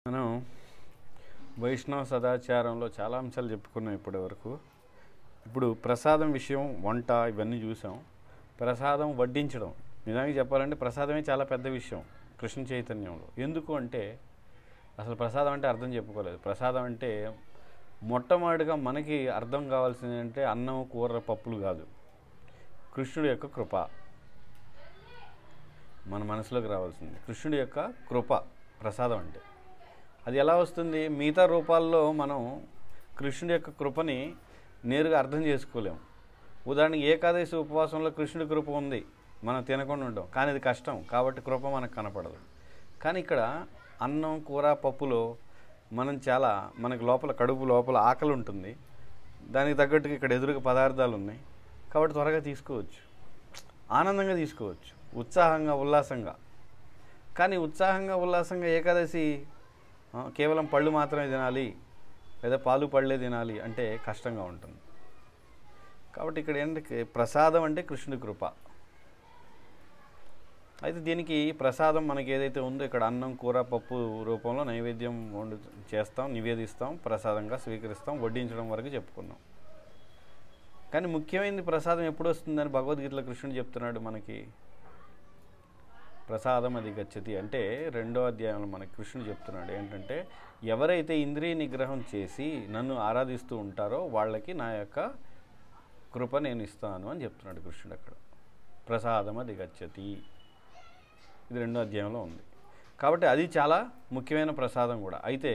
మనం వైష్ణవ సదాచారంలో చాలా అంశాలు చెప్పుకున్నాం ఇప్పటివరకు. ఇప్పుడు ప్రసాదం విషయం, వంట ఇవన్నీ చూసాం. ప్రసాదం వడ్డించడం, నిజానికి చెప్పాలంటే ప్రసాదమే చాలా పెద్ద విషయం కృష్ణ చైతన్యంలో. ఎందుకు అంటే అసలు ప్రసాదం అంటే అర్థం చెప్పుకోలేదు. ప్రసాదం అంటే మొట్టమొదటిగా మనకి అర్థం కావాల్సింది అంటే అన్నం, కూర, పప్పులు కాదు, కృష్ణుడి యొక్క కృప మన మనసులోకి రావాల్సింది. కృష్ణుడి యొక్క కృప ప్రసాదం అంటే. అది ఎలా వస్తుంది? మిగతా రూపాల్లో మనం కృష్ణుడి యొక్క కృపని నేరుగా అర్థం చేసుకోలేము. ఉదాహరణకి ఏకాదశి ఉపవాసంలో కృష్ణుడి కృప ఉంది, మనం తినకుండా ఉంటాం, కానీ ఇది కష్టం కాబట్టి కృప మనకు కనపడదు. కానీ ఇక్కడ అన్నం, కూర, పప్పులో మనకు లోపల కడుపు లోపల ఆకలి ఉంటుంది, దానికి తగ్గట్టుగా ఇక్కడ ఎదురుగా పదార్థాలు ఉన్నాయి కాబట్టి త్వరగా తీసుకోవచ్చు, ఆనందంగా తీసుకోవచ్చు, ఉత్సాహంగా ఉల్లాసంగా. కానీ ఉత్సాహంగా ఉల్లాసంగా ఏకాదశి కేవలం పళ్ళు మాత్రమే తినాలి లేదా పాలు పళ్ళే తినాలి అంటే కష్టంగా ఉంటుంది. కాబట్టి ఇక్కడ ఏంటంటే ప్రసాదం అంటే కృష్ణుడి కృప. అయితే దీనికి ప్రసాదం మనకి ఏదైతే ఉందో ఇక్కడ అన్నం, కూర, పప్పు రూపంలో నైవేద్యం చేస్తాం, నివేదిస్తాం, ప్రసాదంగా స్వీకరిస్తాం, వడ్డించడం వరకు చెప్పుకున్నాం. కానీ ముఖ్యమైనది ప్రసాదం ఎప్పుడు వస్తుందని భగవద్గీతలో కృష్ణుడు చెప్తున్నాడు మనకి. ప్రసాదం అది గచ్చతి అంటే 2వ అధ్యాయంలో మనకి కృష్ణుడు చెప్తున్నాడు ఏంటంటే, ఎవరైతే ఇంద్రియ నిగ్రహం చేసి నన్ను ఆరాధిస్తూ ఉంటారో వాళ్ళకి నా యొక్క కృప నేను ఇస్తాను అని చెప్తున్నాడు కృష్ణుడు అక్కడ. ప్రసాదం అది గచ్చతి, ఇది 2వ అధ్యాయంలో ఉంది. కాబట్టి అది చాలా ముఖ్యమైన ప్రసాదం కూడా. అయితే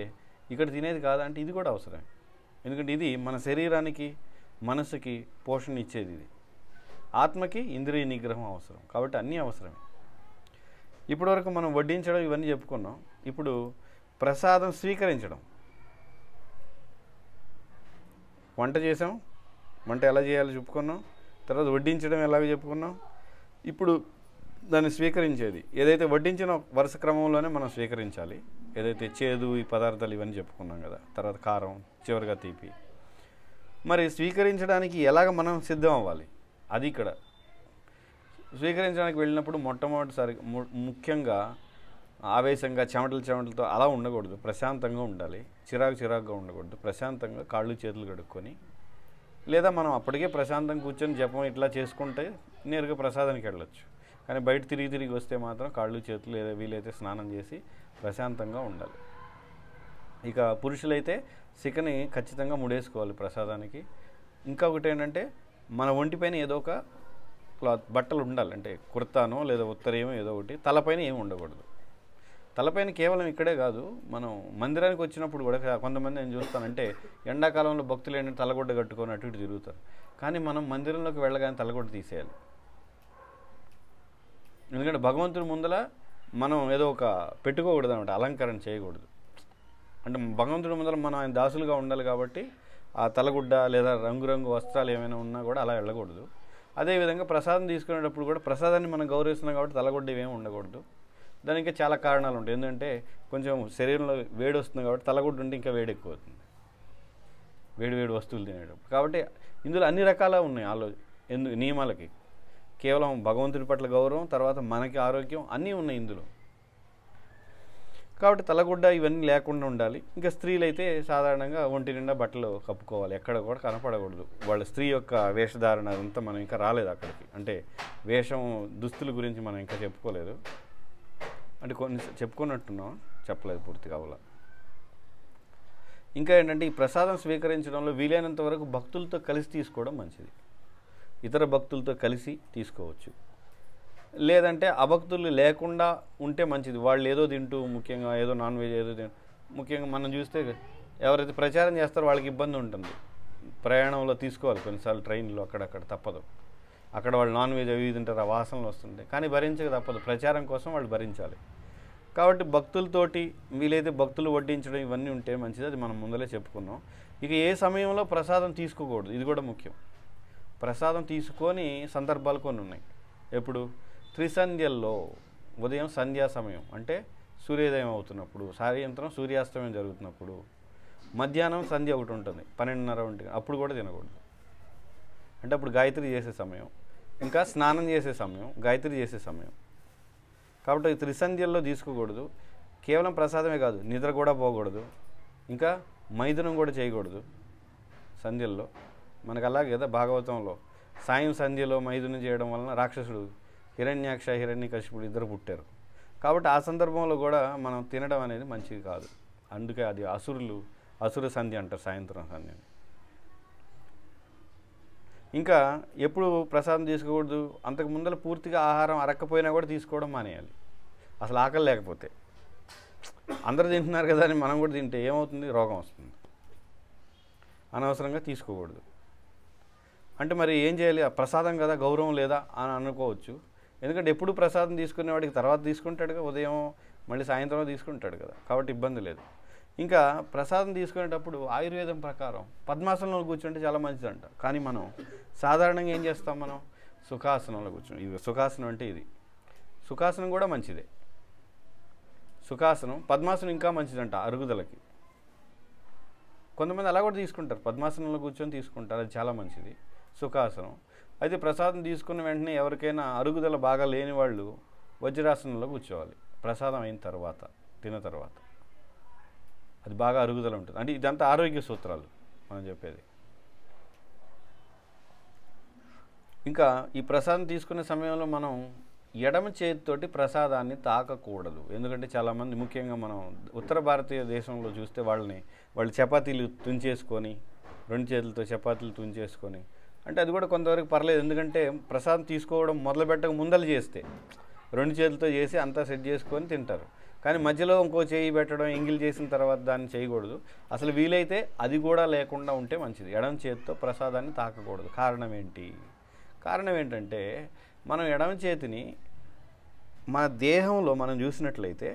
ఇక్కడ తినేది కాదంటే ఇది కూడా అవసరమే. ఎందుకంటే ఇది మన శరీరానికి, మనసుకి పోషణ ఇచ్చేది. ఇది ఆత్మకి ఇంద్రియ నిగ్రహం అవసరం. కాబట్టి అన్నీ అవసరమే. ఇప్పటివరకు మనం వడ్డించడం ఇవన్నీ చెప్పుకున్నాం. ఇప్పుడు ప్రసాదం స్వీకరించడం, వంట చేసాం, వంట ఎలా చేయాలో చెప్పుకున్నాం, తర్వాత వడ్డించడం ఎలాగో చెప్పుకున్నాం. ఇప్పుడు దాన్ని స్వీకరించేది, ఏదైతే వడ్డించిన వరుస క్రమంలోనే మనం స్వీకరించాలి. ఏదైతే చేదు ఈ పదార్థాలు ఇవన్నీ చెప్పుకున్నాం కదా, తర్వాత కారం, చివరిగా తీపి. మరి స్వీకరించడానికి ఎలాగ మనం సిద్ధం అవ్వాలి అది ఇక్కడ. స్వీకరించడానికి వెళ్ళినప్పుడు మొట్టమొదటిసారి ముఖ్యంగా ఆవేశంగా చెమటలతో అలా ఉండకూడదు, ప్రశాంతంగా ఉండాలి. చిరాకుగా ఉండకూడదు, ప్రశాంతంగా కాళ్ళు చేతులు కడుక్కొని, లేదా మనం అప్పటికే ప్రశాంతంగా కూర్చొని జపం ఇట్లా చేసుకుంటే నేరుగా ప్రసాదానికి వెళ్ళొచ్చు. కానీ బయట తిరిగి వస్తే మాత్రం కాళ్ళు చేతులు లేదా వీలైతే స్నానం చేసి ప్రశాంతంగా ఉండాలి. ఇక పురుషులైతే సికని ఖచ్చితంగా ముడేసుకోవాలి ప్రసాదానికి. ఇంకా ఒకటి ఏంటంటే మన ఒంటిపైన ఏదో ఒక బట్టలు ఉండాలి, అంటే కుర్తానో లేదా ఉత్తరీయమో ఏదో ఒకటి. తలపైన ఏమి ఉండకూడదు. తలపైన కేవలం ఇక్కడే కాదు, మనం మందిరానికి వచ్చినప్పుడు కూడా కొంతమంది నేను చూస్తానంటే ఎండాకాలంలో భక్తులు ఏంటంటే తలగొడ్డ కట్టుకొని అటు ఇటు తిరుగుతారు. కానీ మనం మందిరంలోకి వెళ్ళగానే తలగొడ్డ తీసేయాలి. ఎందుకంటే భగవంతుడి ముందల మనం ఏదో ఒక పెట్టుకోకూడదు అనమాట, అలంకరణ చేయకూడదు. అంటే భగవంతుడి ముందర మనం ఆయన దాసులుగా ఉండాలి కాబట్టి ఆ తలగుడ్డ లేదా రంగురంగు వస్త్రాలు ఏమైనా ఉన్నా కూడా అలా వెళ్ళకూడదు. అదేవిధంగా ప్రసాదం తీసుకునేటప్పుడు కూడా ప్రసాదాన్ని మనం గౌరవిస్తున్నాం కాబట్టి తలగొడ్డ ఏమీ ఉండకూడదు. దానికి చాలా కారణాలు ఉంటాయి. ఎందుకంటే కొంచెం శరీరంలో వేడి వస్తుంది కాబట్టి తలగొడ్డ ఉంటే ఇంకా వేడి ఎక్కువ అవుతుంది, వేడి వస్తువులు తినేటప్పుడు. కాబట్టి ఇందులో అన్ని రకాల ఉన్నాయి నియమాలకి. కేవలం భగవంతుడి పట్ల గౌరవం, తర్వాత మనకి ఆరోగ్యం అన్నీ ఉన్నాయి ఇందులో. కాబట్టి తలగుడ్డ ఇవన్నీ లేకుండా ఉండాలి. ఇంకా స్త్రీలైతే సాధారణంగా ఒంటి నిండా బట్టలు కప్పుకోవాలి, ఎక్కడ కూడా కనపడకూడదు. వాళ్ళ స్త్రీ యొక్క వేషధారణ అదంతా మనం ఇంకా రాలేదు అక్కడికి. అంటే వేషం దుస్తుల గురించి మనం ఇంకా చెప్పుకోలేదు. అంటే కొన్ని చెప్పుకున్నట్టున్నాం, చెప్పలేదు పూర్తిగా అవ్వాల. ఇంకా ఏంటంటే ఈ ప్రసాదం స్వీకరించడంలో వీలైనంత వరకు భక్తులతో కలిసి తీసుకోవడం మంచిది. ఇతర భక్తులతో కలిసి తీసుకోవచ్చు, లేదంటే అభక్తులు లేకుండా ఉంటే మంచిది. వాళ్ళు ఏదో తింటూ, ముఖ్యంగా ఏదో నాన్ వెజ్ ఏదో ముఖ్యంగా మనం చూస్తే ఎవరైతే ప్రచారం చేస్తారో వాళ్ళకి ఇబ్బంది ఉంటుంది. ప్రయాణంలో తీసుకోవాలి కొన్నిసార్లు, ట్రైన్లో అక్కడక్కడ తప్పదు. అక్కడ వాళ్ళు నాన్ వెజ్ అవి తింటారు, ఆ వాసనలు వస్తుంటాయి, కానీ భరించక తప్పదు, ప్రచారం కోసం వాళ్ళు భరించాలి. కాబట్టి భక్తులతోటి వీలైతే భక్తులు వడ్డించడం ఇవన్నీ ఉంటే మంచిది. అది మనం ముందలే చెప్పుకున్నాం. ఇక ఏ సమయంలో ప్రసాదం తీసుకోకూడదు ఇది కూడా ముఖ్యం. ప్రసాదం తీసుకొని సందర్భాలు కొన్ని ఉన్నాయి. ఎప్పుడు? త్రిసంధ్యల్లో, ఉదయం సంధ్యా సమయం అంటే సూర్యోదయం అవుతున్నప్పుడు, సాయంత్రం సూర్యాస్తమయం జరుగుతున్నప్పుడు, మధ్యాహ్నం సంధ్య ఒకటి ఉంటుంది 12:30 అప్పుడు కూడా తినకూడదు. అంటే అప్పుడు గాయత్రి చేసే సమయం, ఇంకా స్నానం చేసే సమయం, గాయత్రి చేసే సమయం. కాబట్టి త్రిసంధ్యల్లో తీసుకోకూడదు. కేవలం ప్రసాదమే కాదు, నిద్ర కూడా పోకూడదు, ఇంకా మైథునం కూడా చేయకూడదు సంధ్యల్లో. మనకు అలాగే కదా భాగవతంలో సాయం సంధ్యలో మైథునం చేయడం వలన రాక్షసుడు హిరణ్యాక్ష హిరణ్యకశిపుడు ఇద్దరు పుట్టారు. కాబట్టి ఆ సందర్భంలో కూడా మనం తినడం అనేది మంచిది కాదు. అందుకే అది అసుర సంధ్య అంటారు, సాయంత్రం సంధ్యని. ఇంకా ఎప్పుడు ప్రసాదం తీసుకోకూడదు, అంతకు ముందర పూర్తిగా ఆహారం అరక్కపోయినా కూడా తీసుకోవడం మానేయాలి. అసలు ఆకలి లేకపోతే, అందరూ తింటున్నారు కదా అని మనం కూడా తింటే ఏమవుతుంది, రోగం వస్తుంది. అనవసరంగా తీసుకోకూడదు. అంటే మరి ఏం చేయాలి, ప్రసాదం కదా గౌరవం లేదా అని అనుకోవచ్చు. ఎందుకంటే ఎప్పుడు ప్రసాదం తీసుకునేవాడికి తర్వాత తీసుకుంటాడుగా, ఉదయం మళ్ళీ సాయంత్రం తీసుకుంటాడు కదా, కాబట్టి ఇబ్బంది లేదు. ఇంకా ప్రసాదం తీసుకునేటప్పుడు ఆయుర్వేదం ప్రకారం పద్మాసనంలో కూర్చుంటే చాలా మంచిదంట. కానీ మనం సాధారణంగా ఏం చేస్తాం, మనం సుఖాసనంలో కూర్చుంటాం. ఇది సుఖాసనం అంటే ఇది. సుఖాసనం కూడా మంచిదే. సుఖాసనం, పద్మాసనం ఇంకా మంచిదంట అరుగుదలకి. కొంతమంది అలా కూడా తీసుకుంటారు, పద్మాసనంలో కూర్చొని తీసుకుంటారు, అది చాలా మంచిది సుఖాసనం. అయితే ప్రసాదం తీసుకున్న వెంటనే ఎవరికైనా అరుగుదల బాగా లేని వాళ్ళు వజ్రాసనంలో కూర్చోవాలి ప్రసాదం అయిన తర్వాత, తిన్న తర్వాత. అది బాగా అరుగుదల ఉంటుంది. అంటే ఇదంతా ఆరోగ్య సూత్రాలు మనం చెప్పేది. ఇంకా ఈ ప్రసాదం తీసుకునే సమయంలో మనం ఎడమ చేతితోటి ప్రసాదాన్ని తాకకూడదు. ఎందుకంటే చాలామంది, ముఖ్యంగా మనం ఉత్తర భారతీయ దేశంలో చూస్తే వాళ్ళు చపాతీలు తుంచేసుకొని, రెండు చేతులతో చపాతీలు తుంచేసుకొని, అంటే అది కూడా కొంతవరకు పర్లేదు. ఎందుకంటే ప్రసాదం తీసుకోవడం మొదలుపెట్టక ముందలు చేస్తే రెండు చేతులతో చేసి అంతా సెట్ చేసుకొని తింటారు. కానీ మధ్యలో ఇంకో చేయి పెట్టడం, ఎంగిల్ చేసిన తర్వాత దాన్ని చేయకూడదు. అసలు వీలైతే అది కూడా లేకుండా ఉంటే మంచిది. ఎడమ చేతితో ప్రసాదాన్ని తాకకూడదు. కారణం ఏంటంటే మనం ఎడమ చేతిని మన దేహంలో మనం చూసినట్లయితే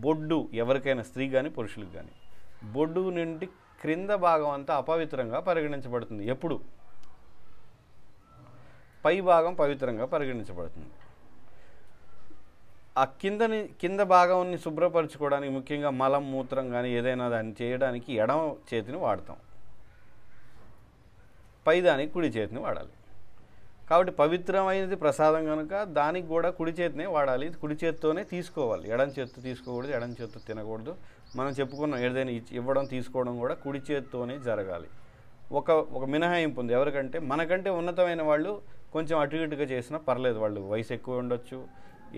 బొడ్డు, ఎవరికైనా స్త్రీ కానీ పురుషులకు కానీ, బొడ్డు నుండి క్రింద భాగం అంతా అపవిత్రంగా పరిగణించబడుతుంది. ఎప్పుడు పై భాగం పవిత్రంగా పరిగణించబడుతుంది. ఆ కింద భాగాన్ని శుభ్రపరచుకోవడానికి, ముఖ్యంగా మలం మూత్రం కానీ ఏదైనా దాన్ని చేయడానికి ఎడమ చేతిని వాడతాం, పైదానికి కుడి చేతిని వాడాలి. కాబట్టి పవిత్రమైనది ప్రసాదం కనుక దానికి కూడా కుడి చేతినే వాడాలి. కుడి చేతితోనే తీసుకోవాలి, ఎడం చేతితో తీసుకోకూడదు, ఎడం చేతితో తినకూడదు. మనం చెప్పుకున్నాం, ఏదైనా ఇవ్వడం తీసుకోవడం కూడా కుడి చేతితోనే జరగాలి. ఒక మినహాయింపు ఉంది. ఎవరికంటే మనకంటే ఉన్నతమైన వాళ్ళు కొంచెం అటు ఇటుగా చేసినా పర్లేదు. వాళ్ళు వయసు ఎక్కువ ఉండొచ్చు,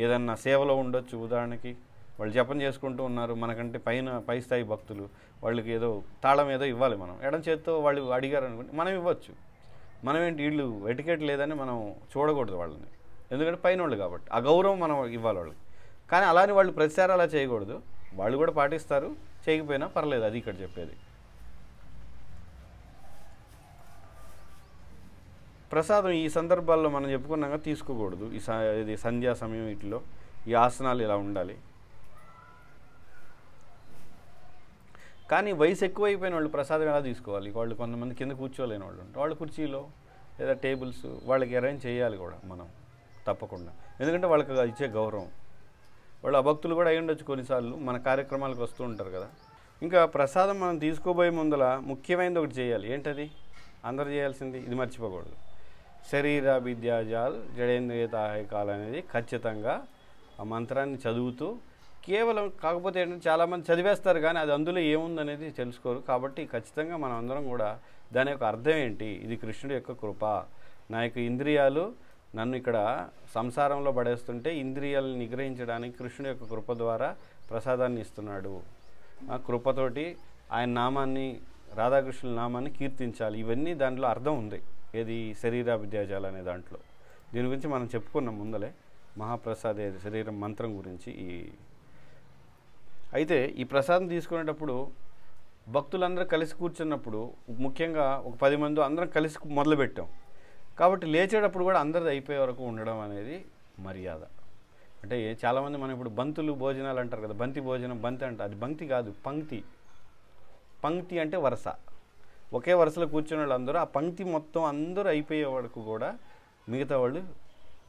ఏదన్నా సేవలో ఉండొచ్చు. ఉదాహరణకి వాళ్ళు జపం చేసుకుంటూ ఉన్నారు, మనకంటే పై స్థాయి భక్తులు, వాళ్ళకి ఏదో తాళం ఏదో ఇవ్వాలి. మనం ఎడం చేతితో వాళ్ళు అడిగారు అనుకుంటే మనం ఇవ్వచ్చు. మనం ఏంటి, వీళ్ళు ఎటికెట్ లేదని మనం చూడకూడదు వాళ్ళని, ఎందుకంటే పైన వాళ్ళు కాబట్టి ఆ గౌరవం మనం ఇవ్వాలి వాళ్ళకి. కానీ అలానే వాళ్ళు ప్రతిసారి అలా చేయకూడదు. వాళ్ళు కూడా పాటిస్తారు, చేయకపోయినా పర్లేదు. అది ఇక్కడ చెప్పేది. ప్రసాదం ఈ సందర్భాల్లో మనం చెప్పుకున్నాక తీసుకోకూడదు. ఇది సంధ్యా సమయం, వీటిలో ఈ ఆసనాలు ఇలా ఉండాలి. కానీ వయసు ఎక్కువైపోయిన వాళ్ళు ప్రసాదం ఎలా తీసుకోవాలి? వాళ్ళు కొంతమంది కింద కూర్చోలేని వాళ్ళు ఉంటారు, వాళ్ళు కుర్చీలో లేదా టేబుల్స్ వాళ్ళకి అరేంజ్ చేయాలి కూడా మనం తప్పకుండా. ఎందుకంటే వాళ్ళకి ఇచ్చే గౌరవం. వాళ్ళు అభక్తులు కూడా అయి ఉండొచ్చు కొన్నిసార్లు, మన కార్యక్రమాలకు వస్తూ ఉంటారు కదా. ఇంకా ప్రసాదం మనం తీసుకోబోయే ముందల ముఖ్యమైనది ఒకటి చేయాలి. ఏంటది? అందరు చేయాల్సింది, ఇది మర్చిపోకూడదు. శరీర విద్యాజాల్ జడేంద్రియతాహకాలు అనేది ఖచ్చితంగా ఆ మంత్రాన్ని చదువుతూ, కేవలం కాకపోతే ఏంటంటే చాలామంది చదివేస్తారు కానీ అది అందులో ఏముందనేది తెలుసుకోరు. కాబట్టి ఖచ్చితంగా మనం అందరం కూడా దాని యొక్క అర్థం ఏంటి, ఇది కృష్ణుడి యొక్క కృప, నా యొక్క ఇంద్రియాలు నన్ను ఇక్కడ సంసారంలో పడేస్తుంటే ఇంద్రియాలను నిగ్రహించడానికి కృష్ణుడి యొక్క కృప ద్వారా ప్రసాదాన్ని ఇస్తున్నాడు. ఆ కృపతోటి ఆయన నామాన్ని, రాధాకృష్ణుల నామాన్ని కీర్తించాలి. ఇవన్నీ దాంట్లో అర్థం ఉంది. ఏది? శరీర విద్యాజాలు అనే దాంట్లో. దీని గురించి మనం చెప్పుకున్నాం ముందలే, మహాప్రసాద శరీరం మంత్రం గురించి. అయితే ఈ ప్రసాదం తీసుకునేటప్పుడు భక్తులందరూ కలిసి కూర్చున్నప్పుడు, ముఖ్యంగా ఒక 10 మంది అందరం కలిసి మొదలుపెట్టాం కాబట్టి లేచేటప్పుడు కూడా అందరిది అయిపోయే వరకు ఉండడం అనేది మర్యాద. అంటే చాలామంది మనం ఇప్పుడు బంతులు భోజనాలు అంటారు కదా, బంతి భోజనం, బంతి అంట, అది బంతి కాదు, పంక్తి. పంక్తి అంటే వరుస. ఒకే వరుసలో కూర్చున్న వాళ్ళు అందరూ ఆ పంక్తి మొత్తం అందరూ అయిపోయే వరకు కూడా మిగతా వాళ్ళు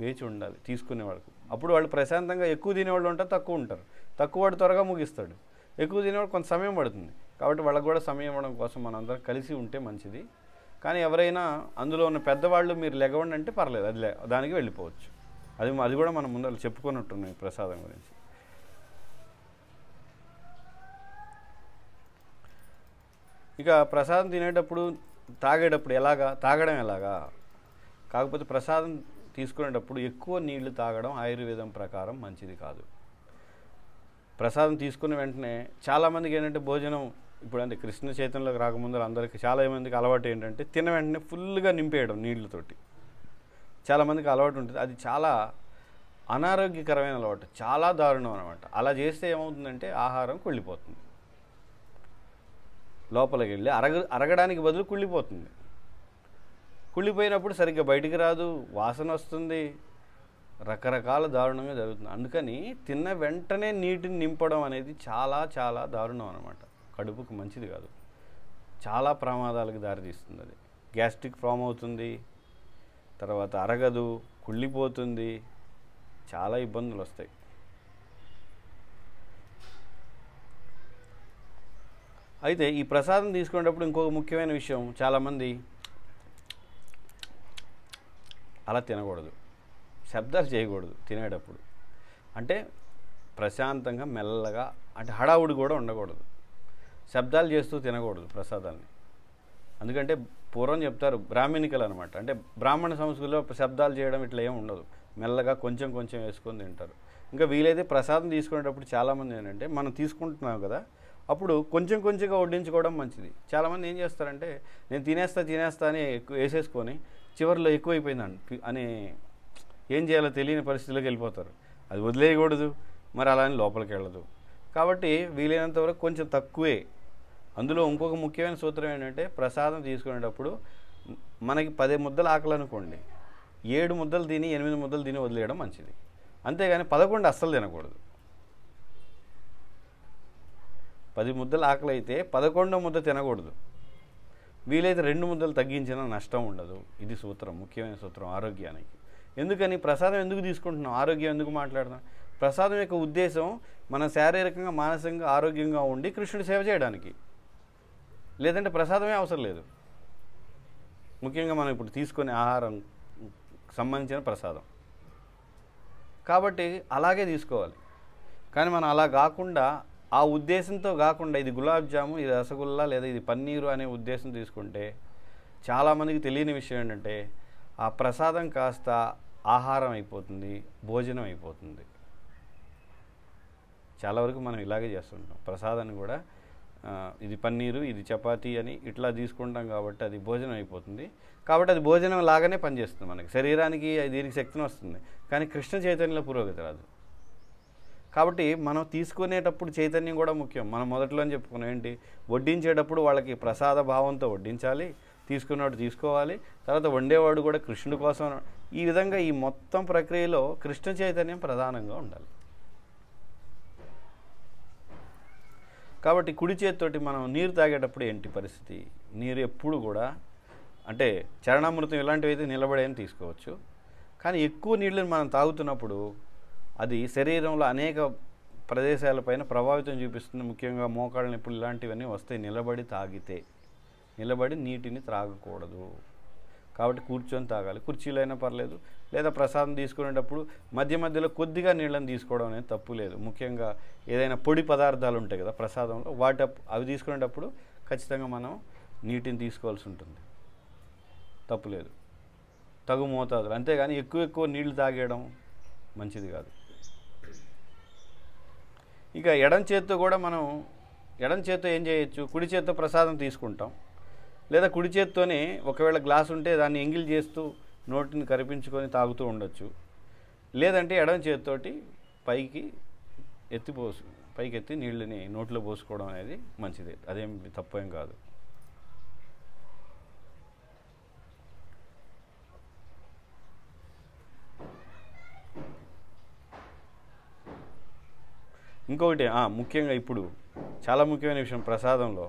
వేచి ఉండాలి తీసుకునే వరకు. అప్పుడు వాళ్ళు ప్రశాంతంగా, ఎక్కువ తినేవాళ్ళు ఉంటారు, తక్కువ ఉంటారు. తక్కువ వాడు త్వరగా ముగిస్తాడు, ఎక్కువ తినేవాడు కొంత సమయం పడుతుంది. కాబట్టి వాళ్ళకు కూడా సమయం ఇవ్వడం కోసం మనందరం కలిసి ఉంటే మంచిది. కానీ ఎవరైనా అందులో ఉన్న పెద్దవాళ్ళు మీరు లెగవండి అంటే పర్లేదు, అది దానికి వెళ్ళిపోవచ్చు. అది కూడా మనం ముందర చెప్పుకున్నట్టున్నాయి ప్రసాదం గురించి. ఇక ప్రసాదం తినేటప్పుడు తాగేటప్పుడు తాగడం ఎలాగా, కాకపోతే ప్రసాదం తీసుకునేటప్పుడు ఎక్కువ నీళ్లు తాగడం ఆయుర్వేదం ప్రకారం మంచిది కాదు. ప్రసాదం తీసుకున్న వెంటనే చాలామందికి ఏంటంటే భోజనం ఇప్పుడు అంటే కృష్ణ చైతన్యంలోకి రాకముందు అందరికీ చాలామందికి అలవాటు ఏంటంటే తిన్న వెంటనే ఫుల్గా నింపేయడం నీళ్లతోటి. చాలామందికి అలవాటు ఉంటుంది, అది చాలా అనారోగ్యకరమైన అలవాటు, చాలా దారుణం అనమాట. అలా చేస్తే ఏమవుతుందంటే ఆహారం కుళ్ళిపోతుంది, లోపలికి వెళ్ళి అరగడానికి బదులు కుళ్ళిపోతుంది. కుళ్ళిపోయినప్పుడు సరిగ్గా బయటికి రాదు, వాసన వస్తుంది, రకరకాల దారుణంగా జరుగుతుంది. అందుకని తిన్న వెంటనే నీటిని నింపడం అనేది చాలా చాలా దారుణం అనమాట. కడుపుకు మంచిది కాదు, చాలా ప్రమాదాలకు దారితీస్తుంది. అది గ్యాస్ట్రిక్ ఫామ్ అవుతుంది, తర్వాత అరగదు, కుళ్ళిపోతుంది, చాలా ఇబ్బందులు వస్తాయి. అయితే ఈ ప్రసాదం తీసుకునేటప్పుడు ఇంకొక ముఖ్యమైన విషయం, చాలామంది అలా తినకూడదు, శబ్దాలు చేయకూడదు తినేటప్పుడు. అంటే ప్రశాంతంగా మెల్లగా, అంటే హడావుడి కూడా ఉండకూడదు, శబ్దాలు చేస్తూ తినకూడదు ప్రసాదాన్ని. ఎందుకంటే పూర్వం చెప్తారు బ్రాహ్మణికలు అనమాట, అంటే బ్రాహ్మణ సంస్కృతిలో శబ్దాలు చేయడం ఇట్లా ఏమి ఉండదు, మెల్లగా కొంచెం కొంచెం వేసుకొని తింటారు. ఇంకా వీలైతే ప్రసాదం తీసుకునేటప్పుడు చాలామంది ఏంటంటే మనం తీసుకుంటున్నాం కదా, అప్పుడు కొంచెం కొంచెంగా వడ్డించుకోవడం మంచిది. చాలామంది ఏం చేస్తారంటే నేను తినేస్తా అని వేసేసుకొని చివరిలో ఎక్కువైపోయిందని అని ఏం చేయాలో తెలియని పరిస్థితిలోకి వెళ్ళిపోతారు. అది వదిలేయకూడదు, మరి అలా అని లోపలికి వెళ్ళదు. కాబట్టి వీలైనంత వరకు కొంచెం తక్కువే. అందులో ఇంకొక ముఖ్యమైన సూత్రం ఏంటంటే ప్రసాదం తీసుకునేటప్పుడు మనకి 10 ముద్దలు ఆకలి అనుకోండి, 7 ముద్దలు తిని 8 ముద్దలు తిని వదిలేయడం మంచిది. అంతేగాని 11 అస్సలు తినకూడదు. 10 ముద్దలు ఆకలి అయితే 11వ ముద్ద తినకూడదు. వీలైతే 2 ముద్దలు తగ్గించినా నష్టం ఉండదు. ఇది సూత్రం, ముఖ్యమైన సూత్రం ఆరోగ్యానికి. ఎందుకని ప్రసాదం ఎందుకు తీసుకుంటున్నాం, ఆరోగ్యం ఎందుకు మాట్లాడుతున్నాం? ప్రసాదం యొక్క ఉద్దేశం మన శారీరకంగా మానసికంగా ఆరోగ్యంగా ఉండి కృష్ణుడి సేవ చేయడానికి. లేదంటే ప్రసాదమే అవసరం లేదు. ముఖ్యంగా మనం ఇప్పుడు తీసుకునే ఆహారం సంబంధించిన ప్రసాదం కాబట్టి అలాగే తీసుకోవాలి. కానీ మనం అలా కాకుండా, ఆ ఉద్దేశంతో కాకుండా ఇది గులాబ్ జాము, ఇది రసగుల్లా, లేదా ఇది పన్నీరు అనే ఉద్దేశం తీసుకుంటే చాలామందికి తెలియని విషయం ఏంటంటే ఆ ప్రసాదం కాస్త ఆహారం అయిపోతుంది, భోజనం అయిపోతుంది. చాలా వరకు మనం ఇలాగే చేస్తుంటాం. ప్రసాదాన్ని కూడా ఇది పన్నీరు, ఇది చపాతీ అని ఇట్లా తీసుకుంటాం కాబట్టి అది భోజనం అయిపోతుంది. కాబట్టి అది భోజనం లాగానే పనిచేస్తుంది, మనకి శరీరానికి దీనికి శక్తిని వస్తుంది. కానీ కృష్ణ చైతన్యంలో పురోగతి రాదు. కాబట్టి మనం తీసుకునేటప్పుడు చైతన్యం కూడా ముఖ్యం. మనం మొదట్లోనే చెప్పుకున్నాం ఏంటి, వడ్డించేటప్పుడు వాళ్ళకి ప్రసాద భావంతో వడ్డించాలి, తీసుకున్నట్టు తీసుకోవాలి, తర్వాత వండేవాడు కూడా కృష్ణుడి కోసం. ఈ విధంగా ఈ మొత్తం ప్రక్రియలో కృష్ణ చైతన్యం ప్రధానంగా ఉండాలి. కాబట్టి కుడి చేతితోటి మనం నీరు తాగేటప్పుడు ఏంటి పరిస్థితి, నీరు ఎప్పుడు కూడా అంటే చరణామృతం ఇలాంటివి అయితే నిలబడేని తీసుకోవచ్చు. కానీ ఎక్కువ నీళ్ళని మనం తాగుతున్నప్పుడు అది శరీరంలో అనేక ప్రదేశాలపైన ప్రభావితం చూపిస్తుంది. ముఖ్యంగా మోకాళ్ళ నొప్పులు ఇలాంటివన్నీ వస్తాయి నిలబడి తాగితే. నిలబడి నీటిని త్రాగకూడదు. కాబట్టి కూర్చొని తాగాలి, కుర్చీలో అయినా పర్లేదు, లేదా ప్రసాదం తీసుకునేటప్పుడు మధ్య మధ్యలో కొద్దిగా నీళ్ళని తీసుకోవడం అనేది తప్పు లేదు. ముఖ్యంగా ఏదైనా పొడి పదార్థాలు ఉంటాయి కదా ప్రసాదంలో, అవి తీసుకునేటప్పుడు ఖచ్చితంగా మనం నీటిని తీసుకోవాల్సి ఉంటుంది, తప్పు లేదు, తగు మోతాదులు. అంతేగాని ఎక్కువ నీళ్లు తాగేయడం మంచిది కాదు. ఇక ఎడం చేత్తో కూడా మనం ఎడం చేత్తో ఏం చేయొచ్చు, కుడి చేత్తో ప్రసాదం తీసుకుంటాం, లేదా కుడి చేత్తోనే ఒకవేళ గ్లాస్ ఉంటే దాన్ని ఎంగిల్ చేస్తూ నోటిని కరిపించుకొని తాగుతూ ఉండొచ్చు. లేదంటే ఎడం చేత్తోటి పైకి ఎత్తి నీళ్ళని నోట్లో పోసుకోవడం అనేది మంచిదే, అదేం తప్పేం కాదు. ఇంకొకటి ముఖ్యంగా ఇప్పుడు చాలా ముఖ్యమైన విషయం ప్రసాదంలో,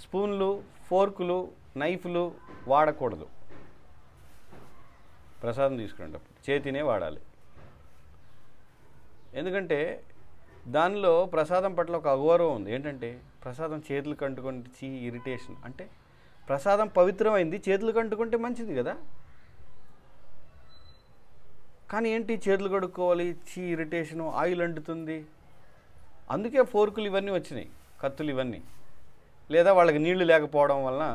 స్పూన్లు, ఫోర్కులు, నైఫ్లు వాడకూడదు. ప్రసాదం తీసుకునేటప్పుడు చేతినే వాడాలి. ఎందుకంటే దానిలో ప్రసాదం పట్ల ఒక అగౌరవం ఉంది. ఏంటంటే ప్రసాదం చేతులు కంటుకొని ఇరిటేషన్. అంటే ప్రసాదం పవిత్రమైంది, చేతులు కంటుకుంటే మంచిది కదా. కానీ ఏంటి, చేతులు కడుక్కోవాలి, ఇరిటేషను, ఆయిల్ అంటుతుంది. అందుకే ఫోర్కులు ఇవన్నీ వచ్చినాయి, కత్తులు ఇవన్నీ. లేదా వాళ్ళకి నీళ్లు లేకపోవడం వలన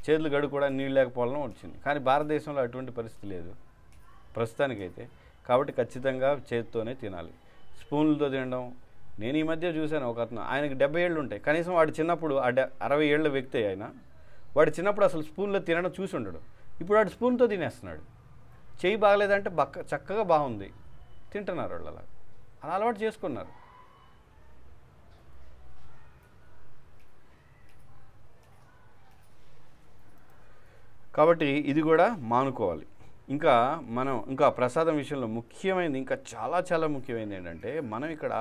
చేతులు కడుక్కోవడానికి నీళ్ళు లేకపోవడం వచ్చింది. కానీ భారతదేశంలో అటువంటి పరిస్థితి లేదు ప్రస్తుతానికైతే. కాబట్టి ఖచ్చితంగా చేతితోనే తినాలి. స్పూన్లతో తినడం, నేను ఈ మధ్య చూశాను ఒక అతను, ఆయనకి 70 ఏళ్ళు ఉంటాయి, కనీసం వాడు చిన్నప్పుడు 60 ఏళ్ళ వ్యక్తి ఆయన, వాడు చిన్నప్పుడు అసలు స్పూన్లో తినడం చూసి ఉండడు. ఇప్పుడు వాడు స్పూన్తో తినేస్తున్నాడు. చెయ్యి బాగలేదంటే చక్కగా బాగుంది తింటున్నారు వాళ్ళు. అలా అలవాటు చేసుకున్నారు. కాబట్టి ఇది కూడా మానుకోవాలి. ఇంకా ప్రసాదం విషయంలో ముఖ్యమైనది, ఇంకా చాలా చాలా ముఖ్యమైనది ఏంటంటే, మనం ఇక్కడ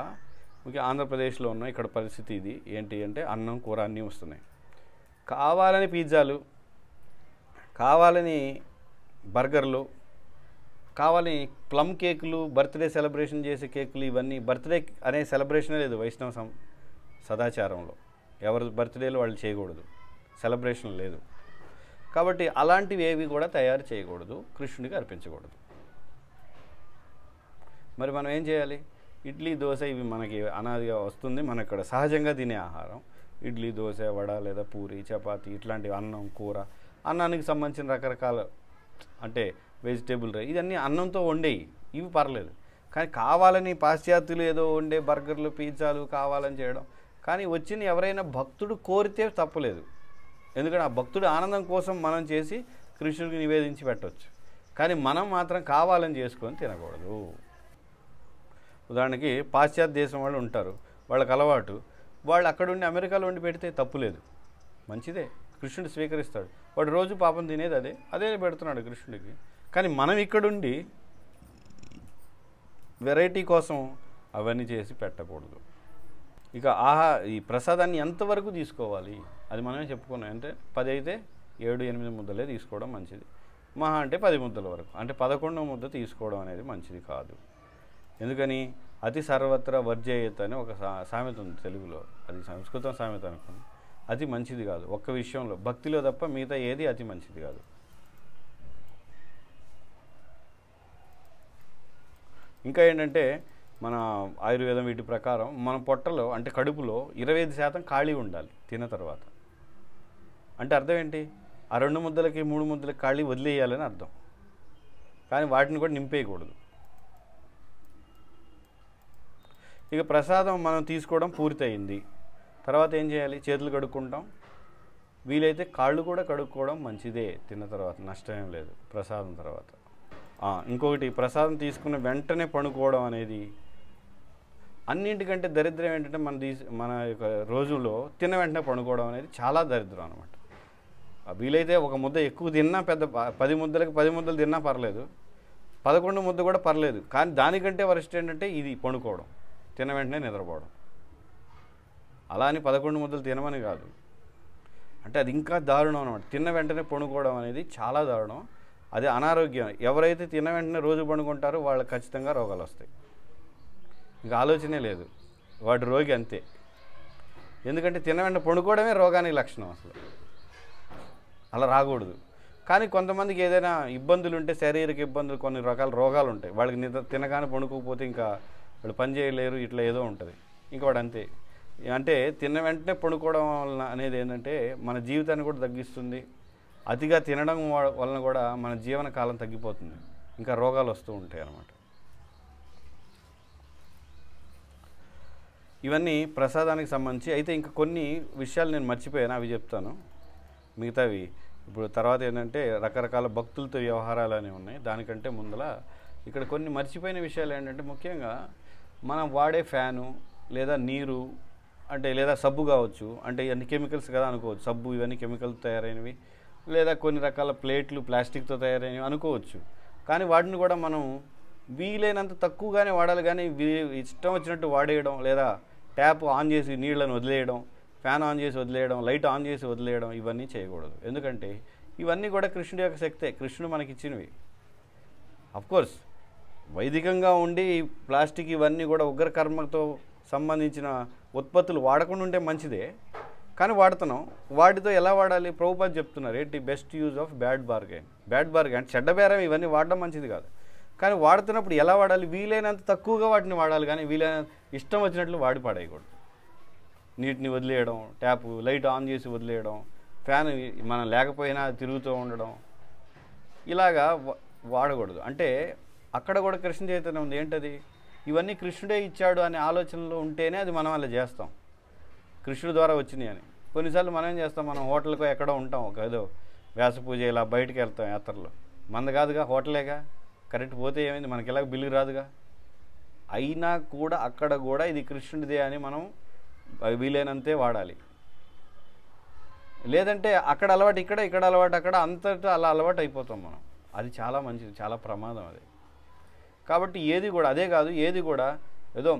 ఆంధ్రప్రదేశ్లో ఉన్న ఇక్కడ పరిస్థితి ఇది ఏంటి అంటే, అన్నం కూర అన్నీ వస్తున్నాయి. కావాలని పిజ్జాలు, కావాలని బర్గర్లు, కావాలని ప్లమ్ కేకులు, బర్త్డే సెలబ్రేషన్ చేసే కేకులు, ఇవన్నీ బర్త్డే అనే సెలబ్రేషనే లేదు వైష్ణవ సదాచారంలో. ఎవరి బర్త్డేలు వాళ్ళు చేయకూడదు, సెలబ్రేషన్ లేదు. కాబట్టి అలాంటివి ఏవి కూడా తయారు చేయకూడదు, కృష్ణుడికి అర్పించకూడదు. మరి మనం ఏం చేయాలి? ఇడ్లీ దోశ ఇవి మనకి అనాదిగా వస్తుంది, మన ఇక్కడ సహజంగా తినే ఆహారం. ఇడ్లీ దోశ వడ లేదా పూరి చపాతి ఇట్లాంటివి, అన్నం కూర, అన్నానికి సంబంధించిన రకరకాల అంటే వెజిటేబుల్ రైస్, ఇవన్నీ అన్నంతో వండేవి, ఇవి పర్లేదు. కానీ కావాలని పాశ్చాత్యులు ఏదో వండే బర్గర్లు పిజ్జాలు కావాలని చేయడం, కానీ వచ్చిన ఎవరైనా భక్తుడు కోరితే తప్పలేదు. ఎందుకంటే ఆ భక్తుడి ఆనందం కోసం మనం చేసి కృష్ణుడికి నివేదించి పెట్టవచ్చు. కానీ మనం మాత్రం కావాలని చేసుకొని తినకూడదు. ఉదాహరణకి పాశ్చాత్య దేశం వాళ్ళు ఉంటారు, వాళ్ళకి అలవాటు, వాళ్ళు అక్కడుండి అమెరికాలో ఉండి పెడితే తప్పులేదు, మంచిదే, కృష్ణుడు స్వీకరిస్తాడు. వాడు రోజు పాపం తినేది అదే పెడుతున్నాడు కృష్ణుడికి. కానీ మనం ఇక్కడుండి వెరైటీ కోసం అవన్నీ చేసి పెట్టకూడదు. ఇక ఈ ప్రసాదాన్ని ఎంతవరకు తీసుకోవాలి అది మనమే చెప్పుకున్నాం. అంటే 10 అయితే 7-8 ముద్దలే తీసుకోవడం మంచిది. మహా అంటే 10 ముద్దల వరకు, అంటే 11వ ముద్ద తీసుకోవడం అనేది మంచిది కాదు. ఎందుకని? అతి సర్వత్ర వర్జయేత్ అని ఒక సామెత ఉంది తెలుగులో, అది సంస్కృతం సామెత అనుకోండి. అతి మంచిది కాదు ఒక్క విషయంలో, భక్తిలో తప్ప మిగతా ఏది అతి మంచిది కాదు. ఇంకా ఏంటంటే, మన ఆయుర్వేదం వీటి ప్రకారం మన పొట్టలో అంటే కడుపులో 25% ఖాళీ ఉండాలి తిన్న తర్వాత. అంటే అర్థం ఏంటి? ఆ 2 ముద్దలకి 3 ముద్దలకి ఖాళీ వదిలేయాలని అర్థం. కానీ వాటిని కూడా నింపేయకూడదు. ఇక ప్రసాదం మనం తీసుకోవడం పూర్తయింది, తర్వాత ఏం చేయాలి? చేతులు కడుక్కుంటాం, వీలైతే కాళ్ళు కూడా కడుక్కోవడం మంచిదే తిన్న తర్వాత, నష్టమేం లేదు ప్రసాదం తర్వాత. ఇంకొకటి, ప్రసాదం తీసుకున్న వెంటనే పడుకోవడం అనేది అన్నింటికంటే దరిద్రం ఏంటంటే, మన యొక్క రోజుల్లో తిన్న వెంటనే పడుకోవడం అనేది చాలా దరిద్రం అనమాట. వీలైతే ఒక ముద్ద ఎక్కువ తిన్నా, 10 ముద్దలకి 10 ముద్దలు తిన్నా పర్లేదు, 11 ముద్ద కూడా పర్లేదు. కానీ దానికంటే వరస్ట్ ఏంటంటే ఇది పడుకోవడం, తిన్న వెంటనే నిద్రపోవడం. అలా అని 11 ముద్దలు తినమని కాదు, అంటే అది ఇంకా దారుణం అనమాట. తిన్న వెంటనే పడుకోవడం అనేది చాలా దారుణం, అది అనారోగ్యం. ఎవరైతే తిన్న వెంటనే రోజు పడుకుంటారో వాళ్ళకి ఖచ్చితంగా రోగాలు వస్తాయి, ఇంకా ఆలోచనే లేదు, వాడు రోగి అంతే. ఎందుకంటే తిన్న వెంటనే పడుకోవడమే రోగానికి లక్షణం, అసలు అలా రాకూడదు. కానీ కొంతమందికి ఏదైనా ఇబ్బందులు ఉంటే, శారీరక ఇబ్బందులు, కొన్ని రకాల రోగాలు ఉంటాయి, వాళ్ళకి తినగానే పడుకోకపోతే ఇంకా వాళ్ళు పని చేయలేరు, ఇట్లా ఏదో ఉంటుంది, ఇంకా వాడు అంతే. అంటే తిన్న వెంటనే పడుకోవడం వలన అనేది ఏంటంటే మన జీవితాన్ని కూడా తగ్గిస్తుంది, అతిగా తినడం వలన కూడా మన జీవన కాలం తగ్గిపోతుంది, ఇంకా రోగాలు వస్తూ ఉంటాయి అన్నమాట. ఇవన్నీ ప్రసాదానికి సంబంధించి. అయితే ఇంకా కొన్ని విషయాలు నేను మర్చిపోయాను, అవి చెప్తాను మిగతావి ఇప్పుడు. తర్వాత ఏంటంటే రకరకాల భక్తులతో వ్యవహారాలు అనేవి ఉన్నాయి. దానికంటే ముందల ఇక్కడ కొన్ని మర్చిపోయిన విషయాలు ఏంటంటే, ముఖ్యంగా మనం వాడే ఫ్యాను లేదా నీరు అంటే, లేదా సబ్బు కావచ్చు, అంటే ఇవన్నీ కెమికల్స్ కదా అనుకోవచ్చు, సబ్బు ఇవన్నీ కెమికల్తో తయారైనవి, లేదా కొన్ని రకాల ప్లేట్లు ప్లాస్టిక్తో తయారైనవి అనుకోవచ్చు. కానీ వాటిని కూడా మనం వీలైనంత తక్కువగానే వాడాలి. కానీ ఇష్టం వచ్చినట్టు వాడేయడం, లేదా ట్యాప్ ఆన్ చేసి నీళ్ళని వదిలేయడం, ఫ్యాన్ ఆన్ చేసి వదిలేయడం, లైట్ ఆన్ చేసి వదిలేయడం, ఇవన్నీ చేయకూడదు. ఎందుకంటే ఇవన్నీ కూడా కృష్ణుడి యొక్క శక్తే, కృష్ణుడు మనకి ఇచ్చినవి. అఫ్కోర్స్ వైదికంగా ఉండి ప్లాస్టిక్ ఇవన్నీ కూడా ఉగ్రకర్మతో సంబంధించిన ఉత్పత్తులు వాడకుండా ఉంటే మంచిదే, కానీ వాడుతున్నాం. వాటితో ఎలా వాడాలి? ప్రభుపాద చెప్తున్నారు ఏంటి? Best use of bad bargain. Bad bargain చెడ్డ బేరం, ఇవన్నీ వాడడం మంచిది కాదు. కానీ వాడుతున్నప్పుడు ఎలా వాడాలి? వీలైనంత తక్కువగా వాటిని వాడాలి, కానీ వీలైనంత ఇష్టం వచ్చినట్లు వాడి పడేయకూడదు. నీటిని వదిలేయడం, ట్యాపు లైట్ ఆన్ చేసి వదిలేయడం, ఫ్యాన్ మనం లేకపోయినా తిరుగుతూ ఉండడం, ఇలాగా వాడకూడదు. అంటే అక్కడ కూడా కృష్ణ చైతన్యం ఉంది. ఏంటది? ఇవన్నీ కృష్ణుడే ఇచ్చాడు అనే ఆలోచనలో ఉంటేనే అది మనం అలా చేస్తాం, కృష్ణుడి ద్వారా వచ్చినాయి అని. కొన్నిసార్లు మనం ఏం చేస్తాం, మనం హోటల్కో ఎక్కడో ఉంటాం, ఒక ఏదో వ్యాస పూజ ఇలా బయటికి వెళ్తాం యాత్రలో, మంద కాదుగా, హోటలేగా, కరెక్ట్ పోతే ఏమైంది, మనకి ఎలాగ బిల్లు రాదుగా. అయినా కూడా అక్కడ కూడా ఇది కృష్ణుడిదే అని మనం వీలైనంతే వాడాలి. లేదంటే అక్కడ అలవాటు ఇక్కడ, ఇక్కడ అలవాటు అక్కడ, అంతటా అలా అలవాటు అయిపోతాం మనం. అది చాలా మంచిది, చాలా ప్రమాదం అది. కాబట్టి ఏది కూడా అదే కాదు, ఏది కూడా ఏదో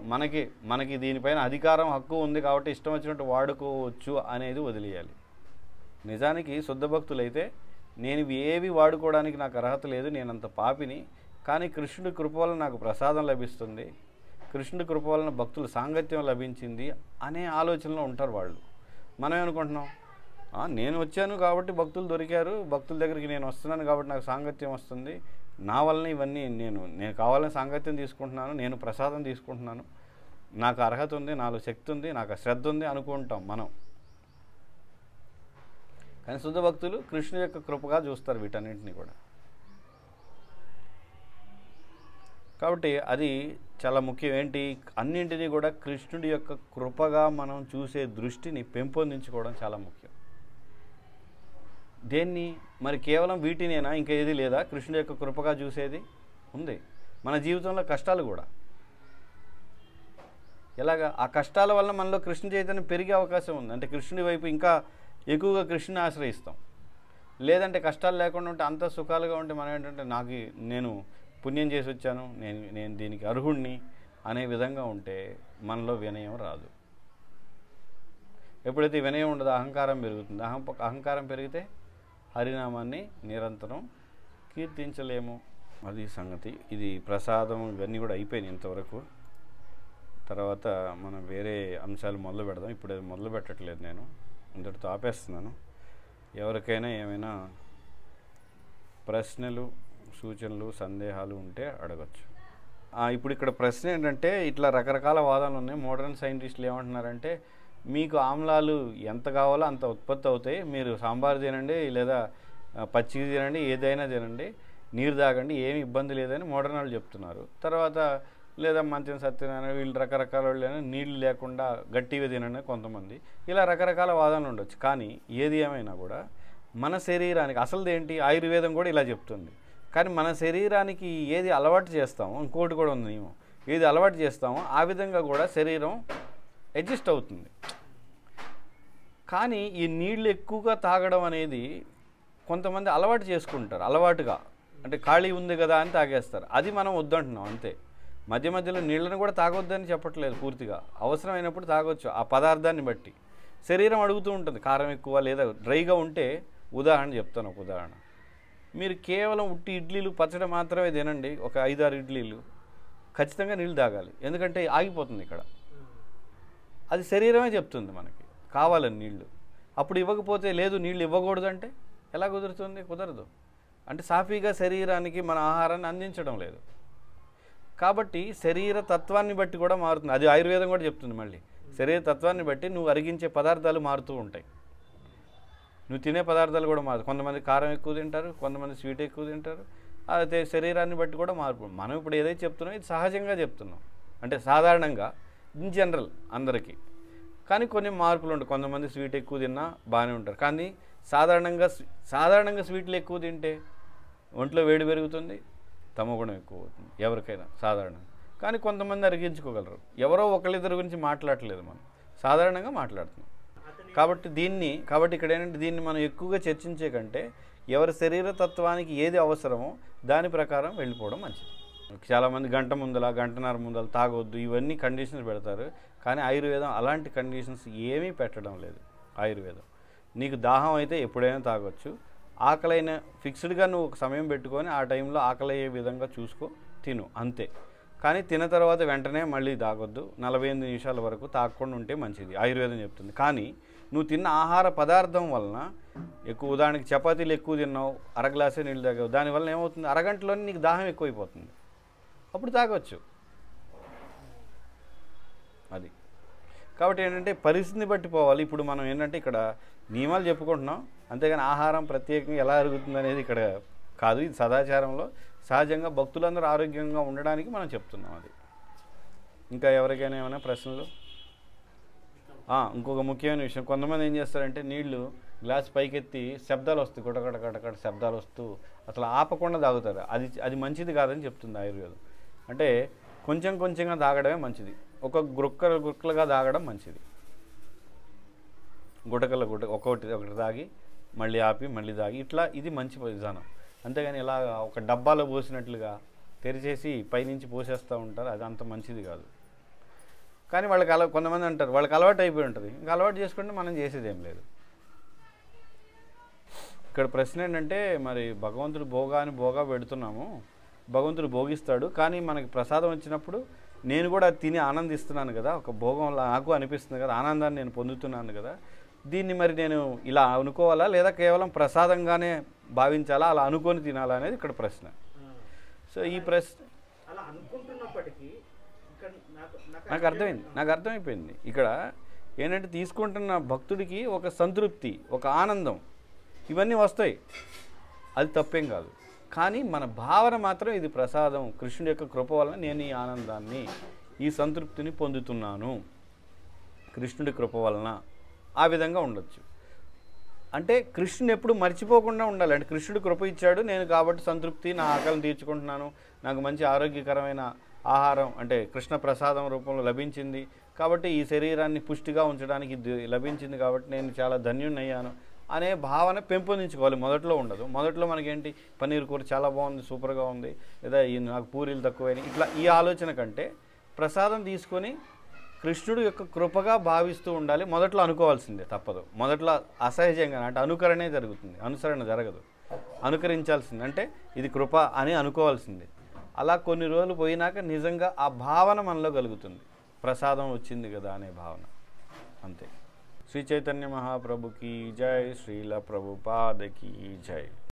మనకి దీనిపైన అధికారం, హక్కు ఉంది కాబట్టి ఇష్టం వచ్చినట్టు వాడుకోవచ్చు అనేది వదిలేయాలి. నిజానికి శుద్ధ భక్తులైతే నేను ఏవి వాడుకోవడానికి నాకు అర్హత లేదు, నేనంత పాపిని, కానీ కృష్ణుడి కృప వలన నాకు ప్రసాదం లభిస్తుంది, కృష్ణుడి కృప వలన భక్తుల సాంగత్యం లభించింది అనే ఆలోచనలో ఉంటారు వాళ్ళు. మనం ఏమనుకుంటున్నాం, నేను వచ్చాను కాబట్టి భక్తులు దొరికారు, భక్తుల దగ్గరికి నేను వస్తున్నాను కాబట్టి నాకు సాంగత్యం వస్తుంది, నా వలన ఇవన్నీ నేను కావాలని సాంగత్యం తీసుకుంటున్నాను, నేను ప్రసాదం తీసుకుంటున్నాను, నాకు అర్హత ఉంది, నాలో శక్తి ఉంది, నాకు శ్రద్ధ ఉంది అనుకుంటాం మనం. కానీ శుద్ధ భక్తులు కృష్ణుడి యొక్క కృపగా చూస్తారు వీటన్నింటినీ కూడా. కాబట్టి అది చాలా ముఖ్యం. ఏంటి? అన్నింటినీ కూడా కృష్ణుడి యొక్క కృపగా మనం చూసే దృష్టిని పెంపొందించుకోవడం చాలా ముఖ్యం. దేన్ని మరి కేవలం వీటినేనా, ఇంకా ఏది లేదా కృష్ణుడి యొక్క కృపగా చూసేది? ఉంది. మన జీవితంలో కష్టాలు కూడా ఎలాగా, ఆ కష్టాల వల్ల మనలో కృష్ణ చైతన్యం పెరిగే అవకాశం ఉంది. అంటే కృష్ణుడి వైపు ఇంకా ఎక్కువగా కృష్ణుని ఆశ్రయిస్తాం. లేదంటే కష్టాలు లేకుండా ఉంటే, అంత సుఖాలుగా ఉంటే మనం ఏంటంటే నేను పుణ్యం చేసి వచ్చాను, నేను దీనికి అర్హుణ్ణి అనే విధంగా ఉంటే మనలో వినయం రాదు. ఎప్పుడైతే వినయం ఉండదో అహంకారం పెరుగుతుంది. అహంకారం పెరిగితే హరినామాన్ని నిరంతరం కీర్తించలేము. అది సంగతి. ఇది ప్రసాదం ఇవన్నీ కూడా అయిపోయినాయి ఇంతవరకు. తర్వాత మనం వేరే అంశాలు మొదలు పెడదాం. ఇప్పుడు అది మొదలు పెట్టట్లేదు, నేను ఇంతటితో ఆపేస్తున్నాను. ఎవరికైనా ఏమైనా ప్రశ్నలు, సూచనలు, సందేహాలు ఉంటే అడగచ్చు. ఇప్పుడు ఇక్కడ ప్రశ్న ఏంటంటే, ఇట్లా రకరకాల వాదనలు ఉన్నాయి. మోడర్న్ సైంటిస్టులు ఏమంటున్నారంటే, మీకు ఆమ్లాలు ఎంత కావాలో అంత ఉత్పత్తి అవుతాయి, మీరు సాంబార్ తినండి, లేదా పచ్చిది తినండి, ఏదైనా తినండి, నీరు తాగండి, ఏమి ఇబ్బంది లేదని మోడర్న్ వాళ్ళు చెప్తున్నారు. తర్వాత లేదా మంచం సత్యనారాయణ వీళ్ళు రకరకాల వాళ్ళు నీళ్ళు లేకుండా గట్టిగా తినండి కొంతమంది. ఇలా రకరకాల వాదనలు ఉండొచ్చు. కానీ ఏది ఏమైనా కూడా మన శరీరానికి అసలుది ఏంటి? ఆయుర్వేదం కూడా ఇలా చెప్తుంది. కానీ మన శరీరానికి ఏది అలవాటు చేస్తామో, ఇంకోటి కూడా ఉంది నియమం, ఏది అలవాటు చేస్తామో ఆ విధంగా కూడా శరీరం అడ్జస్ట్ అవుతుంది. కానీ ఈ నీళ్ళు ఎక్కువగా తాగడం అనేది కొంతమంది అలవాటు చేసుకుంటారు, అలవాటుగా, అంటే ఖాళీ ఉంది కదా అని తాగేస్తారు. అది మనం వద్దంటున్నాం అంతే. మధ్య మధ్యలో నీళ్ళని కూడా తాగొద్దని చెప్పట్లేదు పూర్తిగా, అవసరమైనప్పుడు తాగొచ్చు ఆ పదార్థాన్ని బట్టి. శరీరం అడుగుతూ ఉంటుంది కారం ఎక్కువ లేదా డ్రైగా ఉంటే. ఉదాహరణ చెప్తాను, ఒక ఉదాహరణ. మీరు కేవలం ఉట్టి ఇడ్లీలు పచ్చడి మాత్రమే తినండి, ఒక 5-6 ఇడ్లీలు, ఖచ్చితంగా నీళ్ళు తాగాలి, ఎందుకంటే ఆగిపోతుంది ఇక్కడ. అది శరీరమే చెప్తుంది మనకి కావాలని నీళ్ళు. అప్పుడు ఇవ్వకపోతే లేదు నీళ్ళు ఇవ్వకూడదు అంటే ఎలా కుదురుతుంది? కుదరదు. అంటే సాఫీగా శరీరానికి మన ఆహారాన్ని అందించడం లేదు. కాబట్టి శరీర తత్వాన్ని బట్టి కూడా మారుతుంది. అది ఆయుర్వేదం కూడా చెప్తుంది. మళ్ళీ శరీర తత్వాన్ని బట్టి నువ్వు అరిగించే పదార్థాలు మారుతూ ఉంటాయి, నువ్వు తినే పదార్థాలు కూడా మారుతాయి. కొంతమంది కారం ఎక్కువ తింటారు, కొంతమంది స్వీట్ ఎక్కువ తింటారు. అదే శరీరాన్ని బట్టి కూడా మార్పు. మనం ఇప్పుడు ఏదైతే చెప్తున్నాం ఇది సహజంగా చెప్తున్నాం, అంటే సాధారణంగా ఇన్ జనరల్ అందరికీ. కానీ కొన్ని మార్పులు ఉంటాయి. కొంతమంది స్వీట్ ఎక్కువ తిన్నా బాగానే ఉంటారు. కానీ సాధారణంగా స్వీట్లు ఎక్కువ తింటే ఒంట్లో వేడి పెరుగుతుంది, తమగుణం ఎక్కువ అవుతుంది ఎవరికైనా సాధారణంగా. కానీ కొంతమంది అరిగించుకోగలరు. ఎవరో ఒకళ్ళిద్దరి గురించి మాట్లాడట్లేదు, మనం సాధారణంగా మాట్లాడుతున్నాం. కాబట్టి ఇక్కడ ఏంటంటే దీన్ని మనం ఎక్కువగా చర్చించే కంటే ఎవరి శరీర తత్వానికి ఏది అవసరమో దాని ప్రకారం వెళ్ళిపోవడం మంచిది. చాలామంది గంట ముందల, గంటన్నర ముందల తాగొద్దు, ఇవన్నీ కండిషన్స్ పెడతారు. కానీ ఆయుర్వేదం అలాంటి కండిషన్స్ ఏమీ పెట్టడం లేదు. ఆయుర్వేదం నీకు దాహం అయితే ఎప్పుడైనా తాగొచ్చు, ఆకలైన ఫిక్స్డ్గా నువ్వు ఒక సమయం పెట్టుకొని ఆ టైంలో ఆకలి అయ్యే విధంగా చూసుకో, తిను అంతే. కానీ తిన్న తర్వాత వెంటనే మళ్ళీ తాగొద్దు, 48 నిమిషాల వరకు తాగకుండా ఉంటే మంచిది ఆయుర్వేదం చెప్తుంది. కానీ నువ్వు తిన్న ఆహార పదార్థం వలన ఎక్కువ, ఉదాహరణకి చపాతీలు ఎక్కువ తిన్నావు, అరగ్లాసే నీళ్ళు తాగావు, దానివల్ల ఏమవుతుంది? అరగంటలోనే నీకు దాహం ఎక్కువైపోతుంది, అప్పుడు తాగొచ్చు. అది కాబట్టి ఏంటంటే పరిస్థితిని బట్టి పోవాలి. ఇప్పుడు మనం ఏంటంటే ఇక్కడ నియమాలు చెప్పుకుంటున్నాం, అంతేగాని ఆహారం ప్రత్యేకంగా ఎలా అరుగుతుంది అనేది ఇక్కడ కాదు. ఇది సదాచారంలో సహజంగా భక్తులందరూ ఆరోగ్యంగా ఉండడానికి మనం చెప్తున్నాం అది. ఇంకా ఎవరికైనా ఏమైనా ప్రశ్నలు? ఇంకొక ముఖ్యమైన విషయం, కొంతమంది ఏం చేస్తారంటే నీళ్లు గ్లాస్ పైకెత్తి శబ్దాలు వస్తాయి, గొడగడ గడగడ శబ్దాలు వస్తూ అసలు ఆపకుండా తాగుతారు. అది మంచిది కాదని చెప్తుంది ఆయుర్వేదం. అంటే కొంచెం కొంచెంగా తాగడమే మంచిది, ఒక గుక్కలుగా తాగడం మంచిది. ఒకటి తాగి మళ్ళీ ఆపి మళ్ళీ తాగి ఇట్లా ఇది మంచి విధానం. అంతేగాని ఇలా ఒక డబ్బాలో పోసినట్లుగా తెరిచేసి పైనుంచి పోసేస్తూ ఉంటారు, అది అంత మంచిది కాదు. కానీ వాళ్ళకి కొంతమంది అంటారు వాళ్ళకి అలవాటు అయిపోయి ఉంటుంది, ఇంకా అలవాటు చేసుకుంటే మనం చేసేది ఏం లేదు. ఇక్కడ ప్రశ్న ఏంటంటే మరి భగవంతుడు భోగా పెడుతున్నాము, భగవంతుడు భోగిస్తాడు, కానీ మనకి ప్రసాదం వచ్చినప్పుడు నేను కూడా తిని ఆనందిస్తున్నాను కదా, ఒక భోగం నాకు అనిపిస్తుంది కదా, ఆనందాన్ని నేను పొందుతున్నాను కదా, దీన్ని మరి నేను ఇలా అనుకోవాలా లేదా కేవలం ప్రసాదంగానే భావించాలా, అలా అనుకొని తినాలా అనేది ఇక్కడ ప్రశ్న. సో ఈ ప్రశ్న నాకు అర్థమైపోయింది. ఇక్కడ ఏంటంటే తీసుకుంటున్న భక్తుడికి ఒక సంతృప్తి, ఒక ఆనందం ఇవన్నీ వస్తాయి, అది తప్పేం కాదు. కానీ మన భావన మాత్రం ఇది ప్రసాదం, కృష్ణుడి యొక్క కృప వలన నేను ఈ ఆనందాన్ని ఈ సంతృప్తిని పొందుతున్నాను కృష్ణుడి కృప వలన, ఆ విధంగా ఉండొచ్చు. అంటే కృష్ణుని ఎప్పుడు మర్చిపోకుండా ఉండాలి. అంటే కృష్ణుడు కృప ఇచ్చాడు, నేను కాబట్టి సంతృప్తి, నా ఆకలిని తీర్చుకుంటున్నాను, నాకు మంచి ఆరోగ్యకరమైన ఆహారం అంటే కృష్ణ ప్రసాదం రూపంలో లభించింది కాబట్టి ఈ శరీరాన్ని పుష్టిగా ఉంచడానికి లభించింది కాబట్టి నేను చాలా ధన్యుణ్ణయ్యాను అనే భావన పెంపొందించుకోవాలి. మొదట్లో ఉండదు. మొదట్లో మనకేంటి పన్నీర్ కూర చాలా బాగుంది, సూపర్గా ఉంది, లేదా నాకు పూరీలు తక్కువైనాయి, ఇట్లా ఈ ఆలోచన కంటే ప్రసాదం తీసుకొని కృష్ణుడు యొక్క కృపగా భావిస్తూ ఉండాలి. మొదట్లో అనుకోవాల్సిందే, తప్పదు. మొదట్లో అసహజంగా అంటే అనుకరణే జరుగుతుంది, అనుసరణ జరగదు. అనుకరించాల్సింది అంటే ఇది కృప అని అనుకోవాల్సిందే. అలా కొన్ని రోజులు పోయినాక నిజంగా ఆ భావన మనలో కలుగుతుంది, ప్రసాదం వచ్చింది కదా అనే భావన, అంతే. శ్రీ చైతన్య మహాప్రభుకి జై, శ్రీల ప్రభుపాదకి జై.